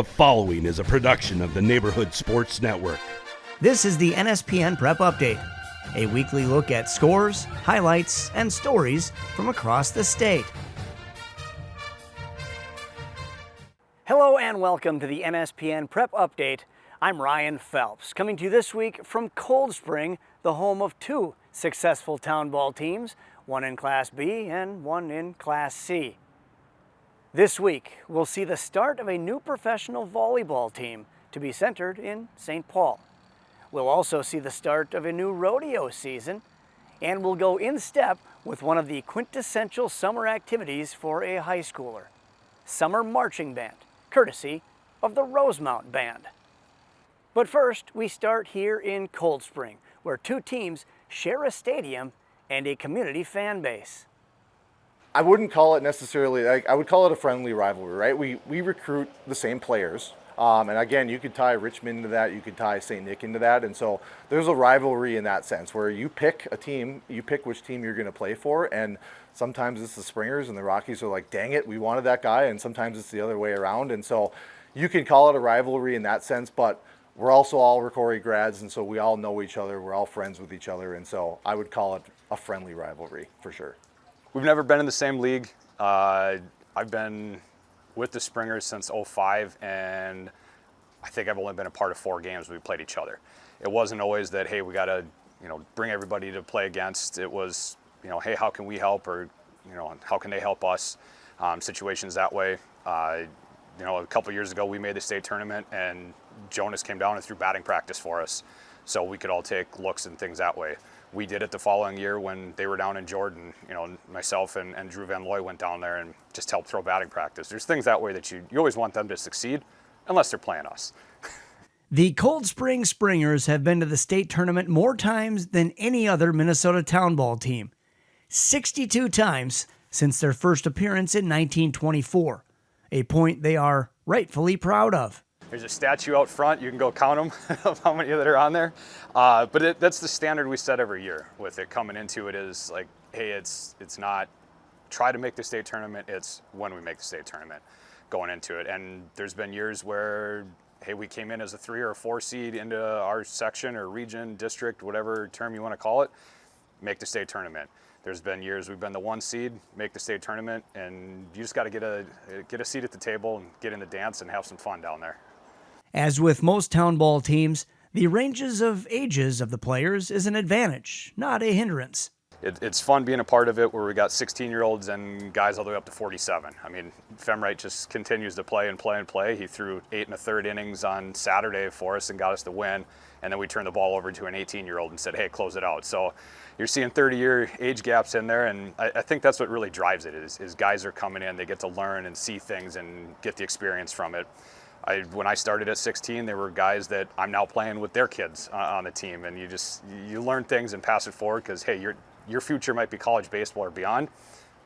The following is a production of the Neighborhood Sports Network. This is the NSPN Prep Update, a weekly look at scores, highlights, and stories from across the state. Hello and welcome to the NSPN Prep Update. I'm Ryan Phelps, coming to you this week from Cold Spring, the home of two successful Townball teams, one in Class B and one in Class C. This week, we'll see the start of a new professional volleyball team to be centered in St. Paul. We'll also see the start of a new rodeo season, and we'll go in step with one of the quintessential summer activities for a high schooler, summer marching band, courtesy of the Rosemount Band. But first, we start here in Cold Spring, where two teams share a stadium and a community fan base. I wouldn't call it necessarily, I would call it a friendly rivalry, right? We recruit the same players. And again, you could tie Richmond into that, you could tie St. Nick into that. And so there's a rivalry in that sense where you pick a team, you pick which team you're going to play for. And sometimes it's the Springers and the Rockies are like, dang it, we wanted that guy. And sometimes it's the other way around. And so you can call it a rivalry in that sense, but we're also all Rocori grads. And so we all know each other. We're all friends with each other. And so I would call it a friendly rivalry for sure. We've never been in the same league. I've been with the Springers since '05, and I think I've only been a part of 4 games we played each other. It wasn't always that, hey, we got to, bring everybody to play against. It was, hey, how can we help, or, how can they help us? Situations that way. A couple years ago, we made the state tournament, and Jonas came down and threw batting practice for us, so we could all take looks and things that way. We did it the following year when they were down in Jordan. Myself and Drew Van Looy went down there and just helped throw batting practice. There's things that way that you always want them to succeed, unless they're playing us. The Cold Spring Springers have been to the state tournament more times than any other Minnesota Townball team. 62 times since their first appearance in 1924, a point they are rightfully proud of. There's a statue out front. You can go count them of how many that are on there. But that's the standard we set every year with it coming into it is like, hey, it's not try to make the state tournament. It's when we make the state tournament going into it. And there's been years where, hey, we came in as a 3 or a 4 seed into our section or region, district, whatever term you want to call it, make the state tournament. There's been years we've been the 1 seed, make the state tournament, and you just got to get a seat at the table and get in the dance and have some fun down there. As with most Townball teams, the ranges of ages of the players is an advantage, not a hindrance. It's fun being a part of it where we got 16-year-olds and guys all the way up to 47. I mean, Femwright just continues to play and play and play. He threw 8 1/3 innings on Saturday for us and got us the win. And then we turned the ball over to an 18-year-old and said, hey, close it out. So you're seeing 30-year age gaps in there. And I think that's what really drives it is guys are coming in, they get to learn and see things and get the experience from it. When I started at 16, there were guys that I'm now playing with their kids on the team, and you learn things and pass it forward because, hey, your future might be college baseball or beyond,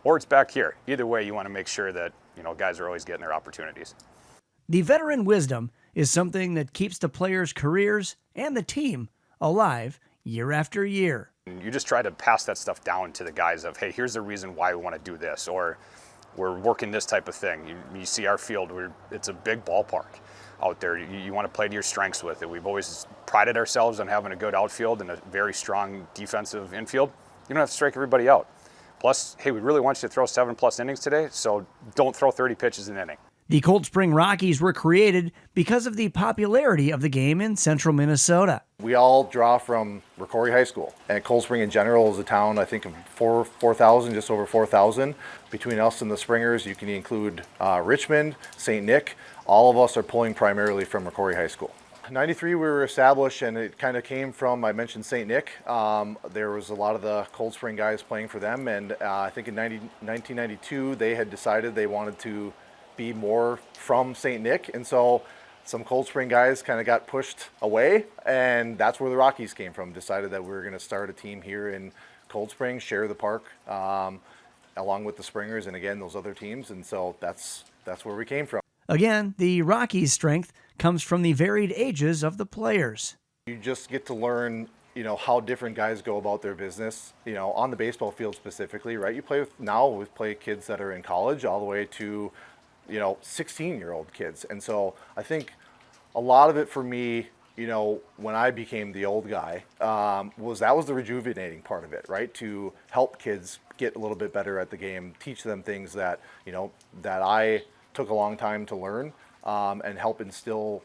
or it's back here. Either way, you want to make sure that guys are always getting their opportunities. The veteran wisdom is something that keeps the players' careers and the team alive year after year. You just try to pass that stuff down to the guys of, hey, here's the reason why we want to do this, or we're working this type of thing. You see our field, it's a big ballpark out there. You want to play to your strengths with it. We've always prided ourselves on having a good outfield and a very strong defensive infield. You don't have to strike everybody out. Plus, hey, we really want you to throw 7+ innings today, so don't throw 30 pitches an inning. The Cold Spring Rockies were created because of the popularity of the game in central Minnesota. We all draw from Rocori High School, and Cold Spring in general is a town, I think, of 4,000, just over 4,000. Between us and the Springers, you can include Richmond, St. Nick. All of us are pulling primarily from Rocori High School. In '93 we were established, and it kind of came from, I mentioned St. Nick. There was a lot of the Cold Spring guys playing for them, and I think in 1992 they had decided they wanted to be more from St. Nick, and so some Cold Spring guys kind of got pushed away, and that's where the Rockies came from. Decided that we were going to start a team here in Cold Spring, share the park, along with the Springers and again those other teams, and so that's where we came from. Again, the Rockies' strength comes from the varied ages of the players. You just get to learn, how different guys go about their business, on the baseball field specifically, right? We play kids that are in college all the way to 16-year-old kids. And so I think a lot of it for me, when I became the old guy, was the rejuvenating part of it, right? To help kids get a little bit better at the game, teach them things that, that I took a long time to learn, and help instill,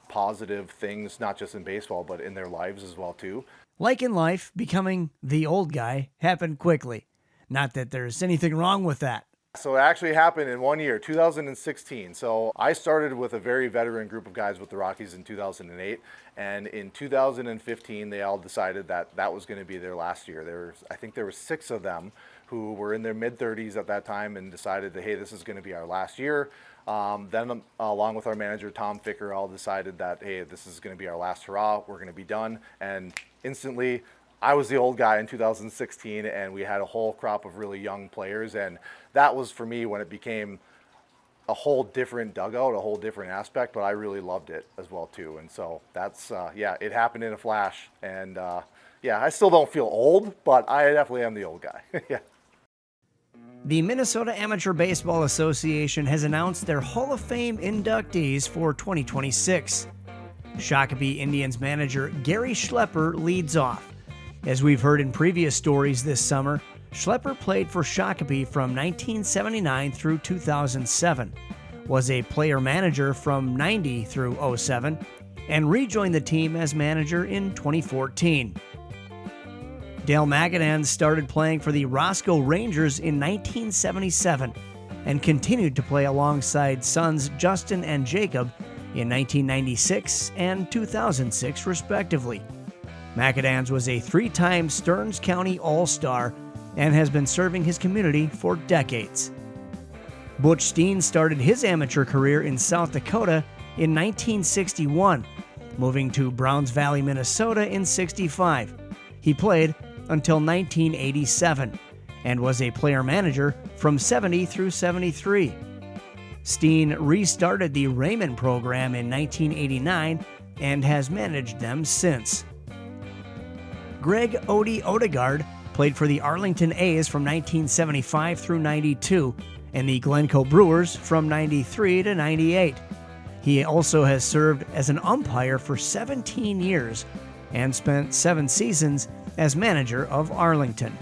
positive things, not just in baseball, but in their lives as well, too. Like in life, becoming the old guy happened quickly. Not that there's anything wrong with that. So it actually happened in 1 year, 2016. So I started with a very veteran group of guys with the Rockies in 2008. And in 2015, they all decided that that was going to be their last year. I think there were 6 of them who were in their mid-30s at that time and decided that, hey, this is going to be our last year. Then along with our manager, Tom Ficker, all decided that, hey, this is going to be our last hurrah. We're going to be done. And instantly, I was the old guy in 2016, and we had a whole crop of really young players. And that was, for me, when it became a whole different dugout, a whole different aspect, but I really loved it as well, too. And so that's, it happened in a flash. And, I still don't feel old, but I definitely am the old guy. Yeah. The Minnesota Amateur Baseball Association has announced their Hall of Fame inductees for 2026. Shakopee Indians manager Gary Schlepper leads off. As we've heard in previous stories this summer, Schlepper played for Shakopee from 1979 through 2007, was a player-manager from 90 through 07, and rejoined the team as manager in 2014. Dale McAdams started playing for the Roscoe Rangers in 1977 and continued to play alongside sons Justin and Jacob in 1996 and 2006, respectively. McAdams was a 3-time Stearns County All-Star and has been serving his community for decades. Butch Steen started his amateur career in South Dakota in 1961, moving to Browns Valley, Minnesota in '65. He played until 1987 and was a player-manager from 70 through 73. Steen restarted the Raymond program in 1989 and has managed them since. Greg Odie Odegaard played for the Arlington A's from 1975 through 92 and the Glencoe Brewers from 93 to 98. He also has served as an umpire for 17 years and spent 7 seasons as manager of Arlington.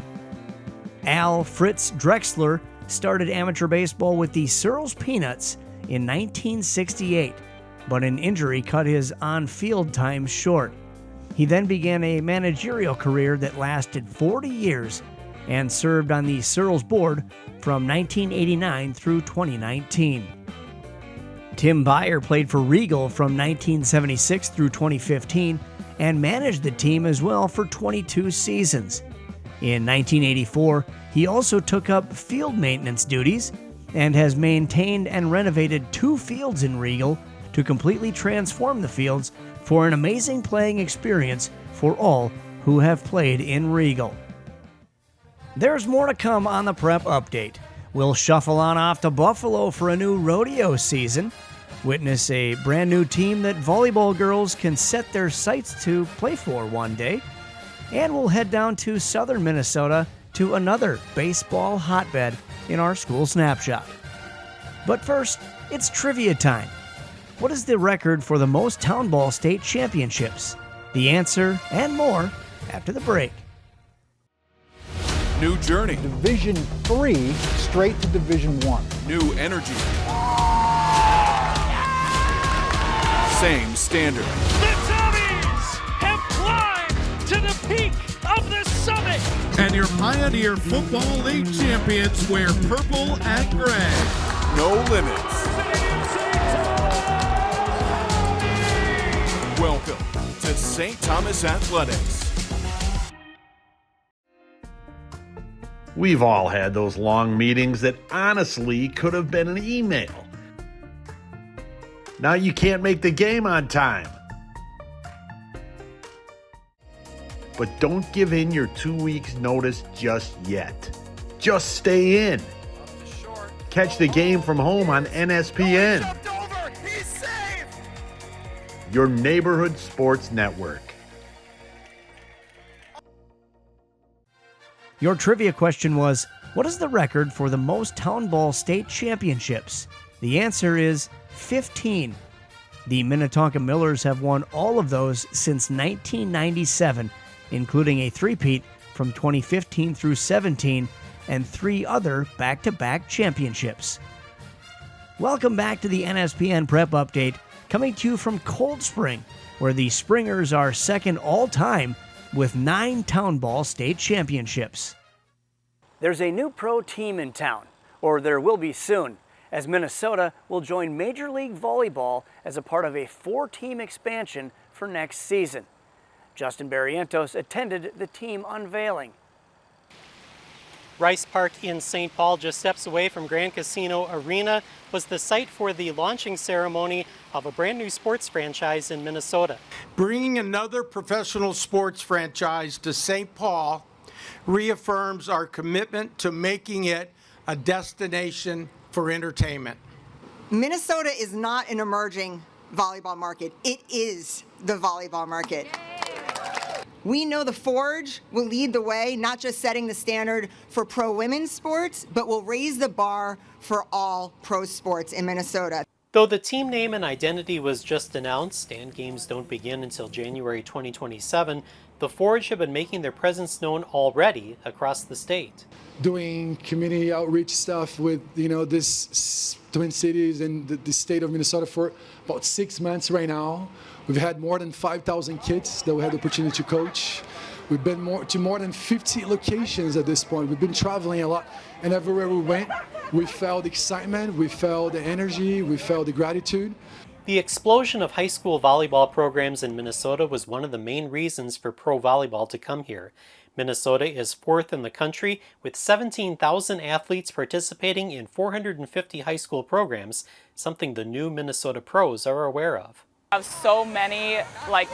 Al Fritz Drexler started amateur baseball with the Searles Peanuts in 1968, but an injury cut his on-field time short. He then began a managerial career that lasted 40 years and served on the Searles board from 1989 through 2019. Tim Byer played for Regal from 1976 through 2015 and managed the team as well for 22 seasons. In 1984, he also took up field maintenance duties and has maintained and renovated 2 fields in Regal to completely transform the fields for an amazing playing experience for all who have played in Regal. There's more to come on the Prep Update. We'll shuffle on off to Buffalo for a new rodeo season, witness a brand new team that volleyball girls can set their sights to play for one day, and we'll head down to southern Minnesota to another baseball hotbed in our school snapshot. But first, it's trivia time. What is the record for the most Townball state championships? The answer and more after the break. New journey. Division 3 straight to Division 1. New energy. Same standard. The Tommies have climbed to the peak of the summit. And your Pioneer Football League champions wear purple and gray. No limits. Welcome to St. Thomas Athletics. We've all had those long meetings that honestly could have been an email. Now you can't make the game on time. But don't give in your 2 weeks notice just yet. Just stay in. Catch the game from home on NSPN. Your neighborhood sports network. Your trivia question was, what is the record for the most Townball state championships? The answer is 15. The Minnetonka Millers have won all of those since 1997, including a three-peat from 2015 through 17 and 3 other back-to-back championships. Welcome back to the NSPN Prep Update, coming to you from Cold Spring, where the Springers are second all-time with 9 Townball state championships. There's a new pro team in town, or there will be soon, as Minnesota will join Major League Volleyball as a part of a 4-team expansion for next season. Justin Barrientos attended the team unveiling. Rice Park in St. Paul, just steps away from Grand Casino Arena, was the site for the launching ceremony of a brand new sports franchise in Minnesota. Bringing another professional sports franchise to St. Paul reaffirms our commitment to making it a destination for entertainment. Minnesota is not an emerging volleyball market. It is the volleyball market. We know the Forge will lead the way, not just setting the standard for pro women's sports, but will raise the bar for all pro sports in Minnesota. Though the team name and identity was just announced and games don't begin until January 2027, the Forge have been making their presence known already across the state. Doing community outreach stuff with, this Twin Cities and the state of Minnesota for about 6 months right now. We've had more than 5,000 kids that we had the opportunity to coach. We've been to more than 50 locations at this point. We've been traveling a lot, and everywhere we went, we felt excitement, we felt the energy, we felt the gratitude. The explosion of high school volleyball programs in Minnesota was one of the main reasons for pro volleyball to come here. Minnesota is 4th in the country with 17,000 athletes participating in 450 high school programs, something the new Minnesota pros are aware of. I have so many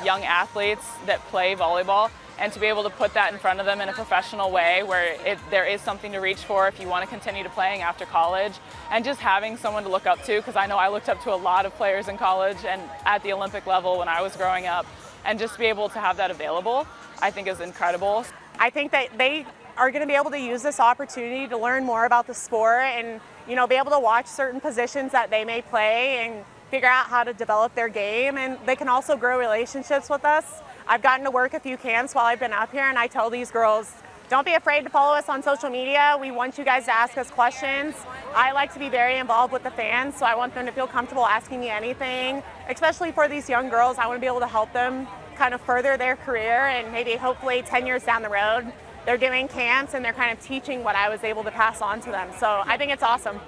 young athletes that play volleyball, and to be able to put that in front of them in a professional way where there is something to reach for if you want to continue to playing after college, and just having someone to look up to, because I know I looked up to a lot of players in college and at the Olympic level when I was growing up, and just to be able to have that available, I think is incredible. I think that they are going to be able to use this opportunity to learn more about the sport and, be able to watch certain positions that they may play and figure out how to develop their game, and they can also grow relationships with us. I've gotten to work a few camps while I've been up here, and I tell these girls, don't be afraid to follow us on social media. We want you guys to ask us questions. I like to be very involved with the fans, so I want them to feel comfortable asking me anything, especially for these young girls. I want to be able to help them kind of further their career, and maybe hopefully 10 years down the road, they're doing camps and they're kind of teaching what I was able to pass on to them. So I think it's awesome.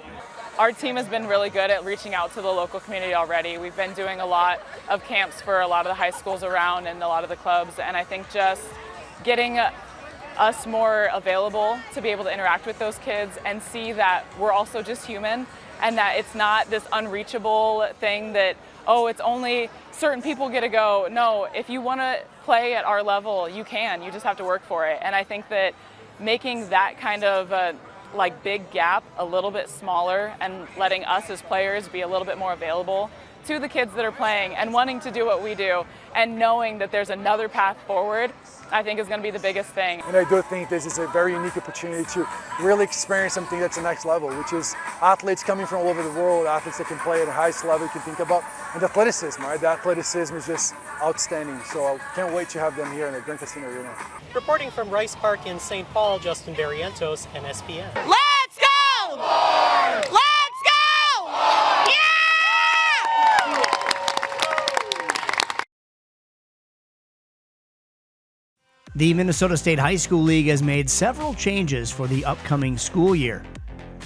Our team has been really good at reaching out to the local community already. We've been doing a lot of camps for a lot of the high schools around and a lot of the clubs, and I think just getting us more available to be able to interact with those kids and see that we're also just human, and that it's not this unreachable thing that, it's only certain people get to go. No, if you want to play at our level, you can. You just have to work for it. And I think that making that kind of big gap a little bit smaller and letting us as players be a little bit more available to the kids that are playing and wanting to do what we do and knowing that there's another path forward, I think is going to be the biggest thing. And I do think this is a very unique opportunity to really experience something that's the next level, which is athletes coming from all over the world, athletes that can play at the highest level you can think about, and athleticism, right? The athleticism is just outstanding, so I can't wait to have them here in the Grand Casino Arena. Reporting from Rice Park in St. Paul, Justin Barrientos, NSPN. Let's go! Let's go! Yeah! The Minnesota State High School League has made several changes for the upcoming school year.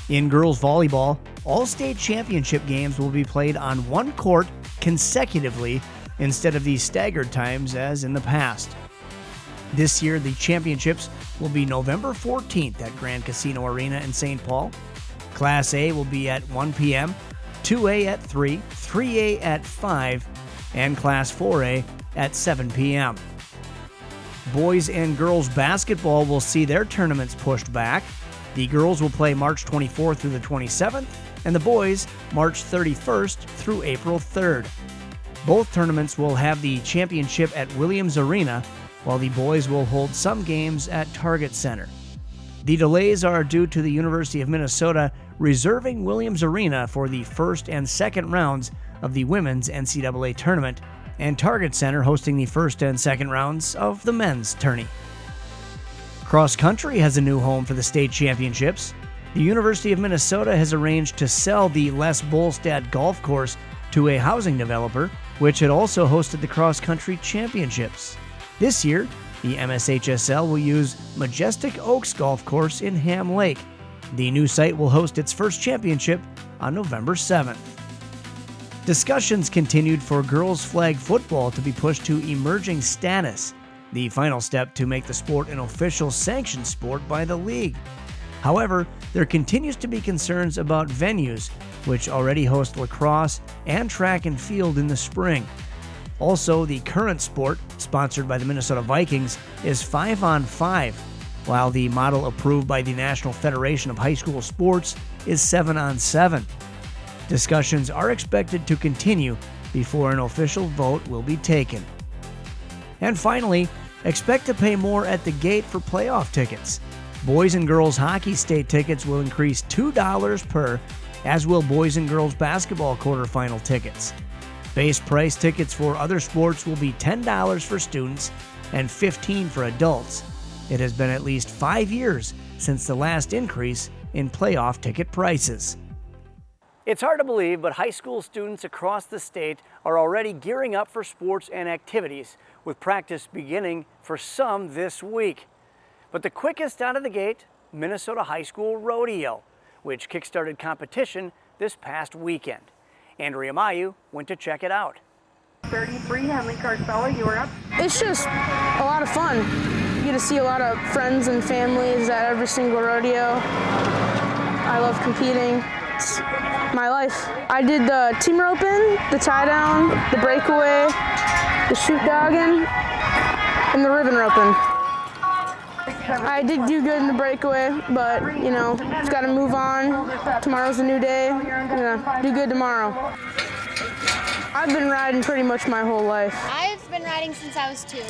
In girls volleyball, all state championship games will be played on one court consecutively instead of these staggered times as in the past. This year, the championships will be November 14th at Grand Casino Arena in St. Paul. Class A will be at 1 p.m., 2A at 3, 3A at 5, and Class 4A at 7 p.m. Boys and girls basketball will see their tournaments pushed back. The girls will play March 24th through the 27th, and the boys March 31st through April 3rd. Both tournaments will have the championship at Williams Arena, while the boys will hold some games at Target Center. The delays are due to the University of Minnesota reserving Williams Arena for the first and second rounds of the women's NCAA tournament, and Target Center hosting the first and second rounds of the men's tourney. Cross country has a new home for the state championships. The University of Minnesota has arranged to sell the Les Bolstad golf course to a housing developer, which had also hosted the cross country championships. This year, the MSHSL will use Majestic Oaks Golf Course in Ham Lake. The new site will host its first championship on November 7th. Discussions continued for girls flag football to be pushed to emerging status, the final step to make the sport an official sanctioned sport by the league. However, there continues to be concerns about venues, which already host lacrosse and track and field in the spring. Also, the current sport, sponsored by the Minnesota Vikings, is 5-on-5, while the model approved by the National Federation of High School Sports is 7-on-7. Discussions are expected to continue before an official vote will be taken. And finally, expect to pay more at the gate for playoff tickets. Boys and girls hockey state tickets will increase $2 per, as will boys and girls basketball quarterfinal tickets. Base price tickets for other sports will be $10 for students and $15 for adults. It has been at least 5 years since the last increase in playoff ticket prices. It's hard to believe, but high school students across the state are already gearing up for sports and activities, with practice beginning for some this week. But the quickest out of the gate, Minnesota High School Rodeo, which kickstarted competition this past weekend. Andrea Mayu went to check it out. 33, Henley Carcella, you are up. It's just a lot of fun. You get to see a lot of friends and families at every single rodeo. I love competing. It's my life. I did the team roping, the tie down, the breakaway, the shoot dogging, and the ribbon roping. I did do good in the breakaway, but you know, just got to move on. Tomorrow's a new day. I'm gonna do good tomorrow. I've been riding pretty much my whole life. I've been riding since I was 2.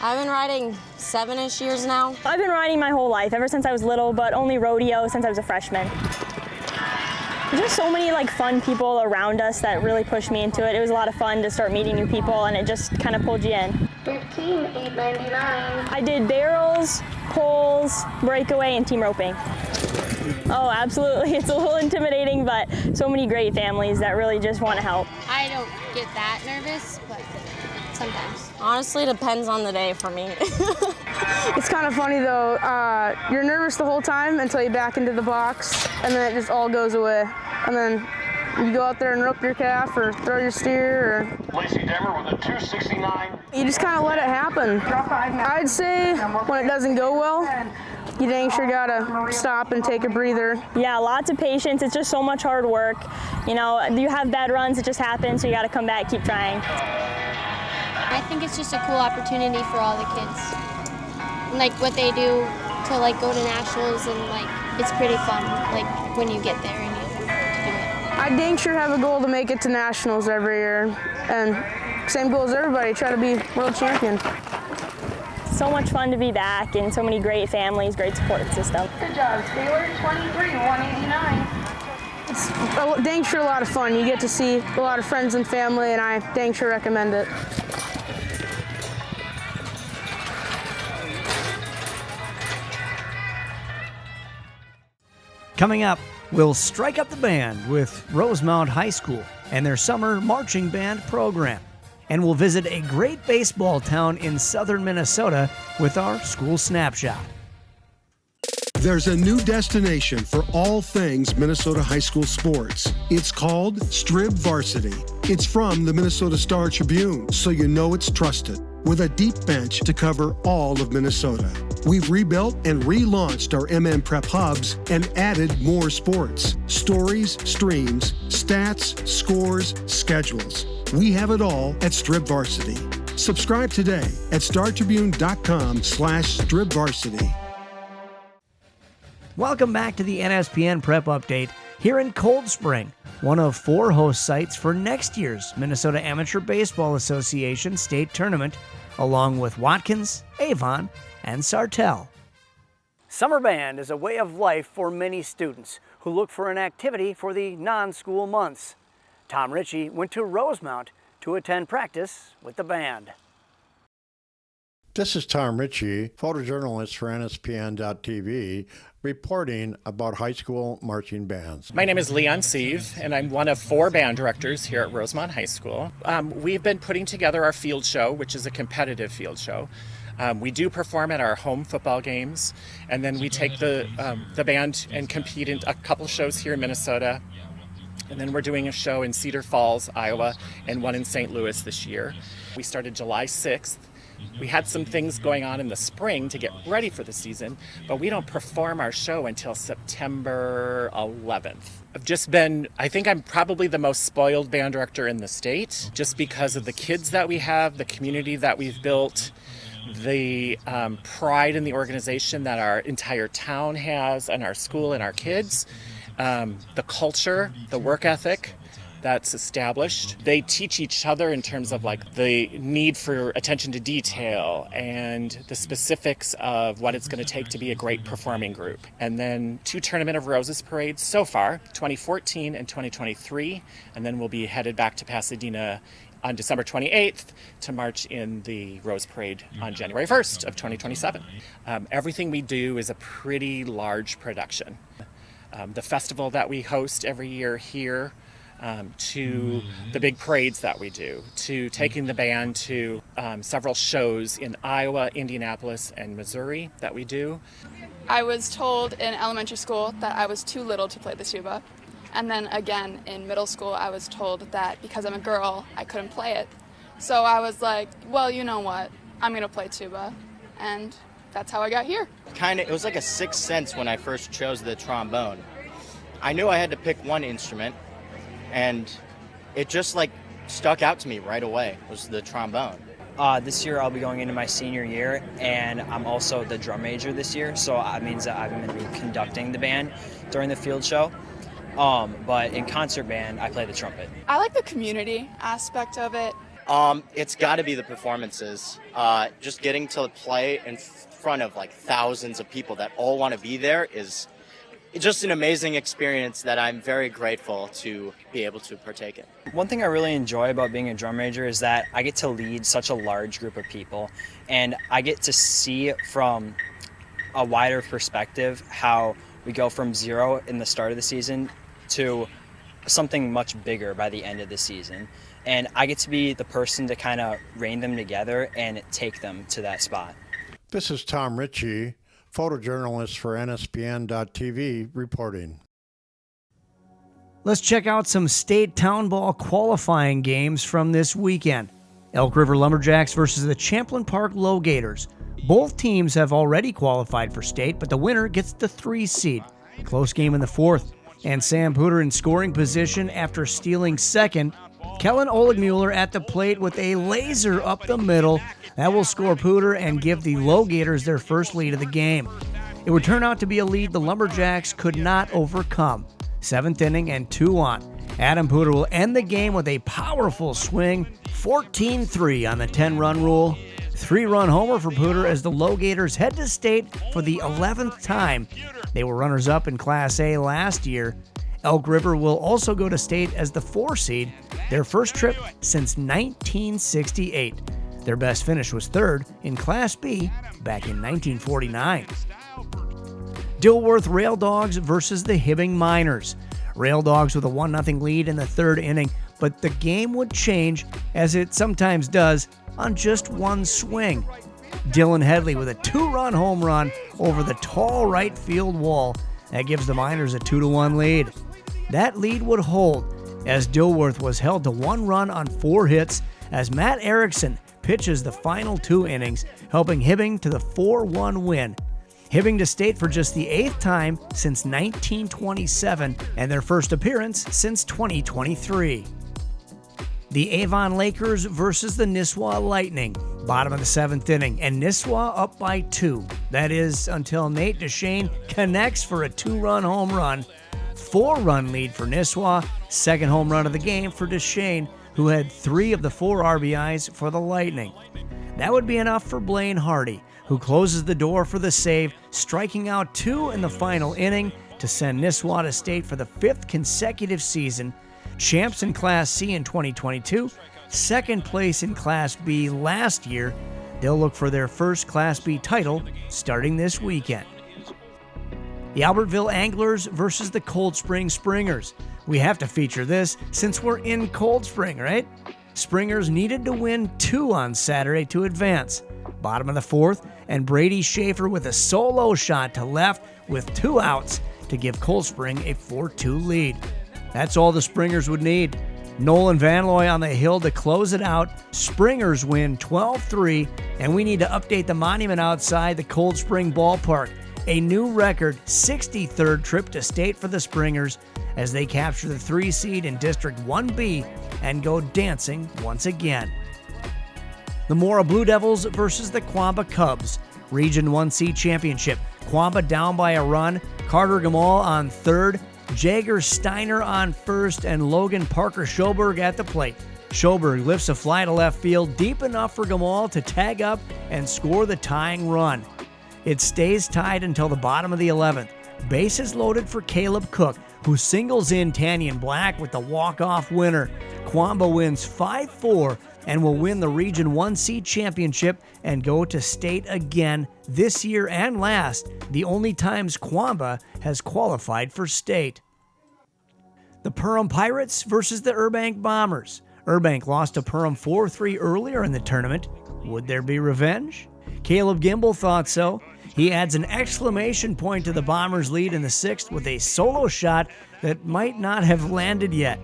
I've been riding 7-ish years now. I've been riding my whole life, ever since I was little, but only rodeo since I was a freshman. There's just so many fun people around us that really pushed me into it. It was a lot of fun to start meeting new people, and it just kind of pulled you in. 15,899. I did barrels, poles, breakaway, and team roping. Oh, absolutely. It's a little intimidating, but so many great families that really just want to help. I don't get that nervous, but sometimes. Honestly, it depends on the day for me. It's kind of funny though. You're nervous the whole time until you back into the box, and then it just all goes away. And then you go out there and rope your calf or throw your steer. Or Lacey Demmer with a 269. You just kind of let it happen. I'd say when it doesn't go well, you dang sure gotta stop and take a breather. Yeah, lots of patience. It's just so much hard work. You know, you have bad runs, it just happens, so you gotta come back, keep trying. I think it's just a cool opportunity for all the kids. Like what they do to go to nationals, and it's pretty fun, when you get there and you do it. I dang sure have a goal to make it to nationals every year, and same goal as everybody, try to be world champion. So much fun to be back, and so many great families, great support system. Good job, Taylor. 23, 189. It's dang sure a lot of fun. You get to see a lot of friends and family, and I dang sure recommend it. Coming up, we'll strike up the band with Rosemount High School and their summer marching band program. And we'll visit a great baseball town in southern Minnesota with our school snapshot. There's a new destination for all things Minnesota high school sports. It's called Strib Varsity. It's from the Minnesota Star Tribune, so you know it's trusted. With a deep bench to cover all of Minnesota. We've rebuilt and relaunched our Prep hubs and added more sports, stories, streams, stats, scores, schedules. We have it all at Strib Varsity. Subscribe today at startribune.com/stribvarsity. Welcome back to the NSPN Prep Update here in Cold Spring, one of 4 host sites for next year's Minnesota Amateur Baseball Association State Tournament, along with Watkins, Avon, and Sartell. Summer band is a way of life for many students who look for an activity for the non-school months. Tom Ritchie went to Rosemount to attend practice with the band. This is Tom Ritchie, photojournalist for NSPN.TV, reporting about high school marching bands. My name is Leon Sieve, and I'm one of 4 band directors here at Rosemount High School. We've been putting together our field show, which is a competitive field show. We do perform at our home football games, and then we take the band and compete in a couple shows here in Minnesota. And then we're doing a show in Cedar Falls, Iowa, and one in St. Louis this year. We started July 6th. We had some things going on in the spring to get ready for the season, but we don't perform our show until September 11th. I think I'm probably the most spoiled band director in the state, just because of the kids that we have, the community that we've built, the pride in the organization that our entire town has, and our school and our kids, the culture, the work ethic that's established. They teach each other in terms of like the need for attention to detail and the specifics of what it's going to take to be a great performing group. And then 2 Tournament of Roses parades so far, 2014 and 2023, and then we'll be headed back to Pasadena on December 28th to march in the Rose Parade on January 1st of 2027. Everything we do is a pretty large production. The festival that we host every year here, to the big parades that we do, to taking the band to several shows in Iowa, Indianapolis, and Missouri that we do. I was told in elementary school that I was too little to play the tuba. And then again in middle school I was told that because I'm a girl I couldn't play it. So I was like, well, you know what, I'm gonna play tuba. And that's how I got here. It was like a sixth sense when I first chose the trombone. I knew I had to pick one instrument, and it just like stuck out to me right away, was the trombone. This year I'll be going into my senior year, and I'm also the drum major this year, so that means that I'm going to be conducting the band during the field show. But in concert band, I play the trumpet. I like the community aspect of it. It's got to be the performances. Just getting to play in front of like thousands of people that all want to be there is just an amazing experience that I'm very grateful to be able to partake in. One thing I really enjoy about being a drum major is that I get to lead such a large group of people, and I get to see from a wider perspective how we go from 0 in the start of the season to something much bigger by the end of the season. And I get to be the person to kind of rein them together and take them to that spot. This is Tom Ritchie, photojournalist for NSPN.TV, reporting. Let's check out some state Townball qualifying games from this weekend. Elk River Lumberjacks versus the Champlin Park Low Gators. Both teams have already qualified for state, but the winner gets the 3 seed. Close game in the 4th. And Sam Pooter in scoring position after stealing 2nd. Kellen Oligmuller at the plate with a laser up the middle. That will score Pooter and give the Low Gators their first lead of the game. It would turn out to be a lead the Lumberjacks could not overcome. 7th inning and 2 on. Adam Pooter will end the game with a powerful swing, 14-3 on the 10-run rule. 3-run homer for Pooter as the Low Gators head to state for the 11th time. They were runners-up in Class A last year. Elk River will also go to state as the 4 seed, their first trip since 1968. Their best finish was 3rd in Class B back in 1949. Dilworth Rail Dogs versus the Hibbing Miners. Rail Dogs with a 1-0 lead in the 3rd inning, but the game would change, as it sometimes does, on just one swing. Dylan Headley with a 2-run home run over the tall right field wall. That gives the Miners a 2-1 lead. That lead would hold, as Dilworth was held to 1 run on 4 hits, as Matt Erickson pitches the final 2 innings, helping Hibbing to the 4-1 win. Hibbing to state for just the 8th time since 1927, and their first appearance since 2023. The Avon Lakers versus the Nisswa Lightning. Bottom of the 7th inning, and Nisswa up by 2. That is until Nate Deshane connects for a 2-run home run. 4-run lead for Nisswa. 2nd home run of the game for Deshane, who had 3 of the 4 RBIs for the Lightning. That would be enough for Blaine Hardy, who closes the door for the save, striking out 2 in the final inning to send Nisswa to state for the 5th consecutive season, champs in Class C in 2022, second place in Class B last year. They'll look for their first Class B title starting this weekend. The Albertville Anglers versus the Cold Spring Springers. We have to feature this since we're in Cold Spring, right? Springers needed to win 2 on Saturday to advance. Bottom of the 4th, and Brady Schaefer with a solo shot to left with 2 outs to give Cold Spring a 4-2 lead. That's all the Springers would need. Nolan Vanlooy on the hill to close it out. Springers win 12-3, and we need to update the monument outside the Cold Spring ballpark. A new record 63rd trip to state for the Springers as they capture the 3 seed in District 1B and go dancing once again. The Mora Blue Devils versus the Quamba Cubs. Region 1C Championship. Quamba down by a run. Carter Gamal on third. Jagger Steiner on first, and Logan Parker Schoberg at the plate. Schoberg lifts a fly to left field deep enough for Gamal to tag up and score the tying run. It stays tied until the bottom of the 11th. Bases loaded for Caleb Cook, who singles in Tanyan Black with the walk-off winner. Quamba wins 5-4 and will win the Region 1C Championship and go to state again this year and last, the only times Quamba has qualified for state. The Perham Pirates versus the Urbank Bombers. Urbank lost to Perham 4-3 earlier in the tournament. Would there be revenge? Caleb Gimble thought so. He adds an exclamation point to the Bombers' lead in the 6th with a solo shot that might not have landed yet.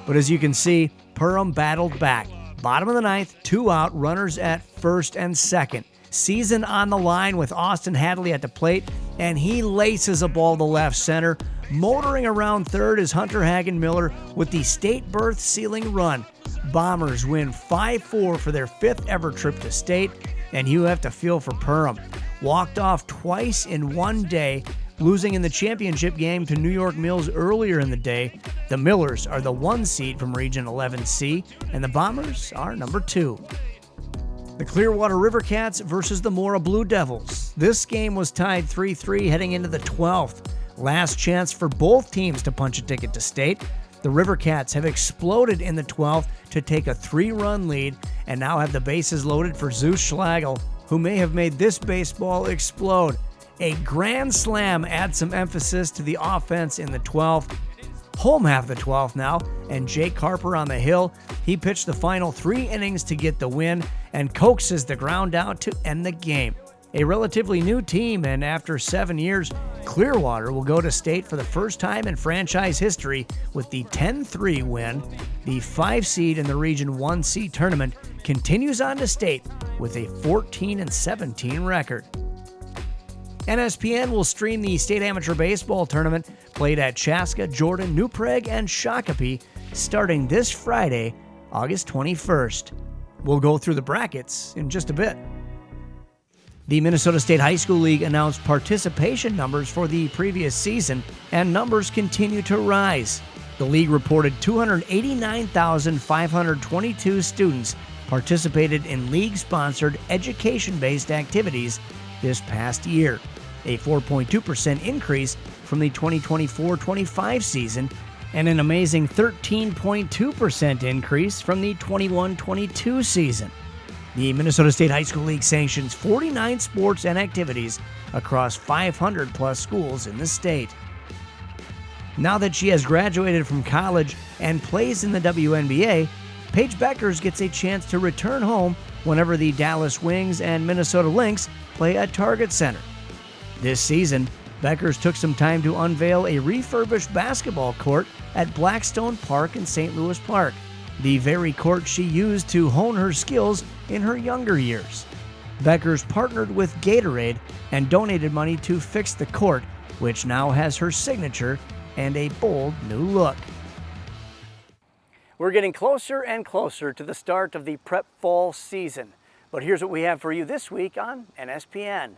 But as you can see, Perham battled back. Bottom of the 9th, 2 out, runners at first and second. Season on the line with Austin Hadley at the plate, and he laces a ball to left center. Motoring around third is Hunter Hagen Miller with the state berth sealing run. Bombers win 5-4 for their 5th ever trip to state, and you have to feel for Perham. Walked off twice in one day, losing in the championship game to New York Mills earlier in the day. The Millers are the 1 seed from Region 11C, and the Bombers are number 2. The Clearwater River Cats versus the Mora Blue Devils. This game was tied 3-3 heading into the 12th. Last chance for both teams to punch a ticket to state. The River Cats have exploded in the 12th to take a 3-run lead and now have the bases loaded for Zeus Schlagel, who may have made this baseball explode. A grand slam adds some emphasis to the offense in the 12th. Home half the 12th now, and Jake Harper on the hill. He pitched the final 3 innings to get the win and coaxes the ground out to end the game. A relatively new team, and after 7 years, Clearwater will go to state for the first time in franchise history with the 10-3 win. The 5 seed in the Region 1C tournament continues on to state with a 14-17 record. NSPN will stream the State Amateur Baseball Tournament played at Chaska, Jordan, New Prague, and Shakopee starting this Friday, August 21st. We'll go through the brackets in just a bit. The Minnesota State High School League announced participation numbers for the previous season, and numbers continue to rise. The league reported 289,522 students participated in league-sponsored education-based activities this past year, a 4.2% increase from the 2024-25 season, and an amazing 13.2% increase from the 21-22 season. The Minnesota State High School League sanctions 49 sports and activities across 500-plus schools in the state. Now that she has graduated from college and plays in the WNBA, Paige Beckers gets a chance to return home whenever the Dallas Wings and Minnesota Lynx play at Target Center. This season, Beckers took some time to unveil a refurbished basketball court at Blackstone Park in St. Louis Park, the very court she used to hone her skills in her younger years. Beckers partnered with Gatorade and donated money to fix the court, which now has her signature and a bold new look. We're getting closer and closer to the start of the prep fall season, but here's what we have for you this week on NSPN.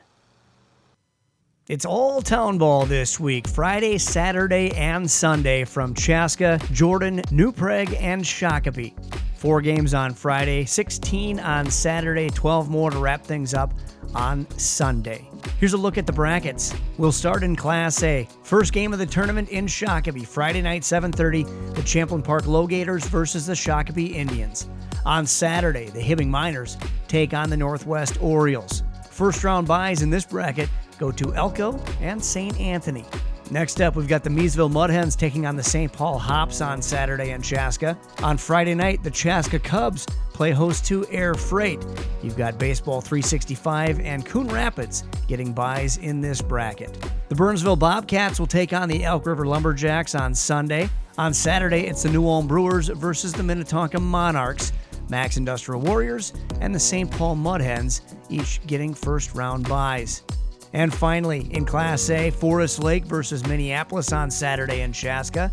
It's all Townball this week, Friday, Saturday, and Sunday from Chaska, Jordan, New Prague, and Shakopee. 4 games on Friday, 16 on Saturday, 12 more to wrap things up on Sunday. Here's a look at the brackets. We'll start in Class A. First game of the tournament in Shakopee, Friday night, 7:30, the Champlain Park Lowgators versus the Shakopee Indians. On Saturday, the Hibbing Miners take on the Northwest Orioles. First round byes in this bracket go to Elko and St. Anthony. Next up, we've got the Meesville Mudhens taking on the St. Paul Hops on Saturday in Chaska. On Friday night, the Chaska Cubs play host to Air Freight. You've got Baseball 365 and Coon Rapids getting byes in this bracket. The Burnsville Bobcats will take on the Elk River Lumberjacks on Sunday. On Saturday, it's the New Ulm Brewers versus the Minnetonka Monarchs. Max Industrial Warriors and the St. Paul Mudhens each getting first round byes. And finally, in Class A, Forest Lake versus Minneapolis on Saturday in Chaska.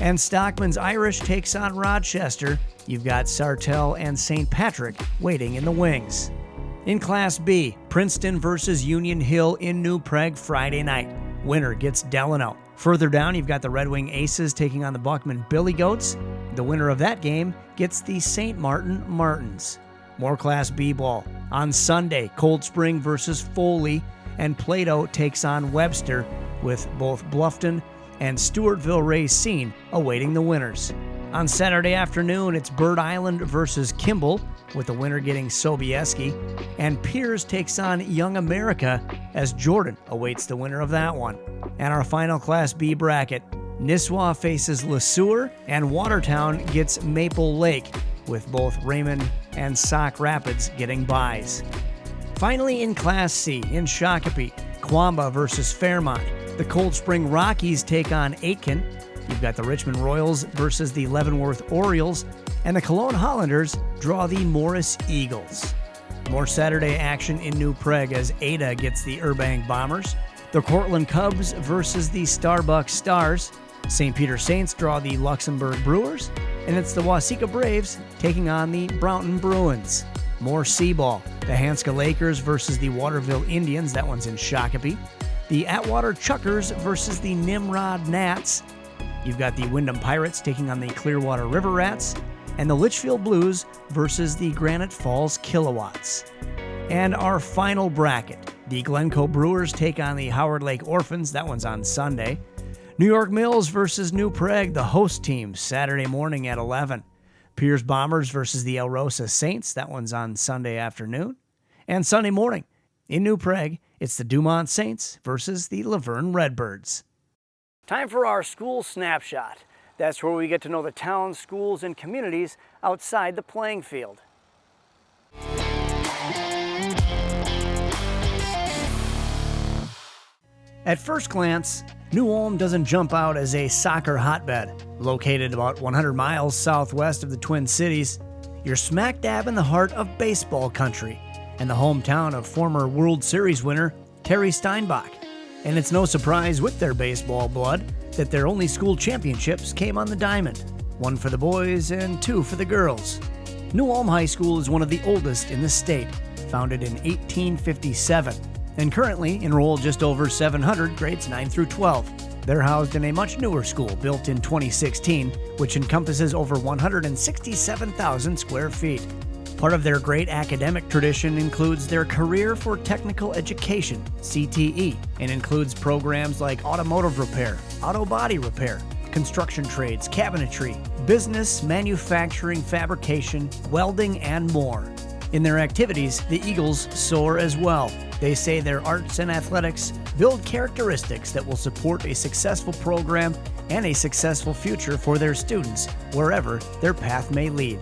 And Stockman's Irish takes on Rochester. You've got Sartell and St. Patrick waiting in the wings. In Class B, Princeton versus Union Hill in New Prague Friday night. Winner gets Delano. Further down, you've got the Red Wing Aces taking on the Buckman Billy Goats. The winner of that game gets the St. Martin Martins. More Class B ball. On Sunday, Cold Spring versus Foley. And Plato takes on Webster, with both Bluffton and Stewartville Racine awaiting the winners. On Saturday afternoon, it's Bird Island versus Kimball, with the winner getting Sobieski, and Piers takes on Young America as Jordan awaits the winner of that one. And our final Class B bracket, Nisswa faces LeSueur, and Watertown gets Maple Lake, with both Raymond and Sauk Rapids getting byes. Finally, in Class C, in Shakopee, Quamba versus Fairmont. The Cold Spring Rockies take on Aitken. You've got the Richmond Royals versus the Leavenworth Orioles, and the Cologne Hollanders draw the Morris Eagles. More Saturday action in New Prague as Ada gets the Urbang Bombers. The Cortland Cubs versus the Starbucks Stars. St. Peter Saints draw the Luxembourg Brewers, and it's the Waseca Braves taking on the Brownton Bruins. More C-ball. The Hanska Lakers versus the Waterville Indians. That one's in Shakopee. The Atwater Chuckers versus the Nimrod Gnats. You've got the Wyndham Pirates taking on the Clearwater River Rats. And the Litchfield Blues versus the Granite Falls Kilowatts. And our final bracket. The Glencoe Brewers take on the Howard Lake Orphans. That one's on Sunday. New York Mills versus New Prague, the host team, Saturday morning at 11. Piers Bombers versus the El Rosa Saints. That one's on Sunday afternoon. And Sunday morning in New Prague, it's the Dumont Saints versus the Laverne Redbirds. Time for our school snapshot. That's where we get to know the towns, schools, and communities outside the playing field. At first glance, New Ulm doesn't jump out as a soccer hotbed. Located about 100 miles southwest of the Twin Cities, you're smack dab in the heart of baseball country and the hometown of former World Series winner Terry Steinbach. And it's no surprise with their baseball blood that their only school championships came on the diamond, 1 for the boys and 2 for the girls. New Ulm High School is one of the oldest in the state, founded in 1857. And currently enroll just over 700 grades 9 through 12. They're housed in a much newer school built in 2016, which encompasses over 167,000 square feet. Part of their great academic tradition includes their Career for Technical Education, CTE, and includes programs like automotive repair, auto body repair, construction trades, cabinetry, business, manufacturing, fabrication, welding, and more. In their activities, the Eagles soar as well. They say their arts and athletics build characteristics that will support a successful program and a successful future for their students, wherever their path may lead.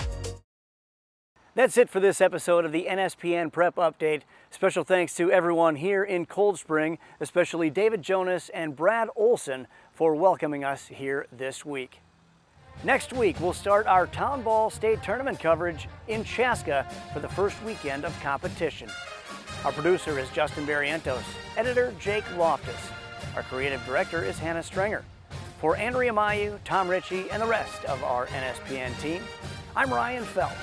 That's it for this episode of the NSPN Prep Update. Special thanks to everyone here in Cold Spring, especially David Jonas and Brad Olson for welcoming us here this week. Next week, we'll start our Townball State Tournament coverage in Chaska for the first weekend of competition. Our producer is Justin Barrientos, editor Jake Loftus. Our creative director is Hannah Strenger. For Andrea Mayu, Tom Ritchie, and the rest of our NSPN team, I'm Ryan Phelps,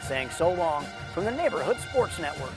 saying so long from the Neighborhood Sports Network.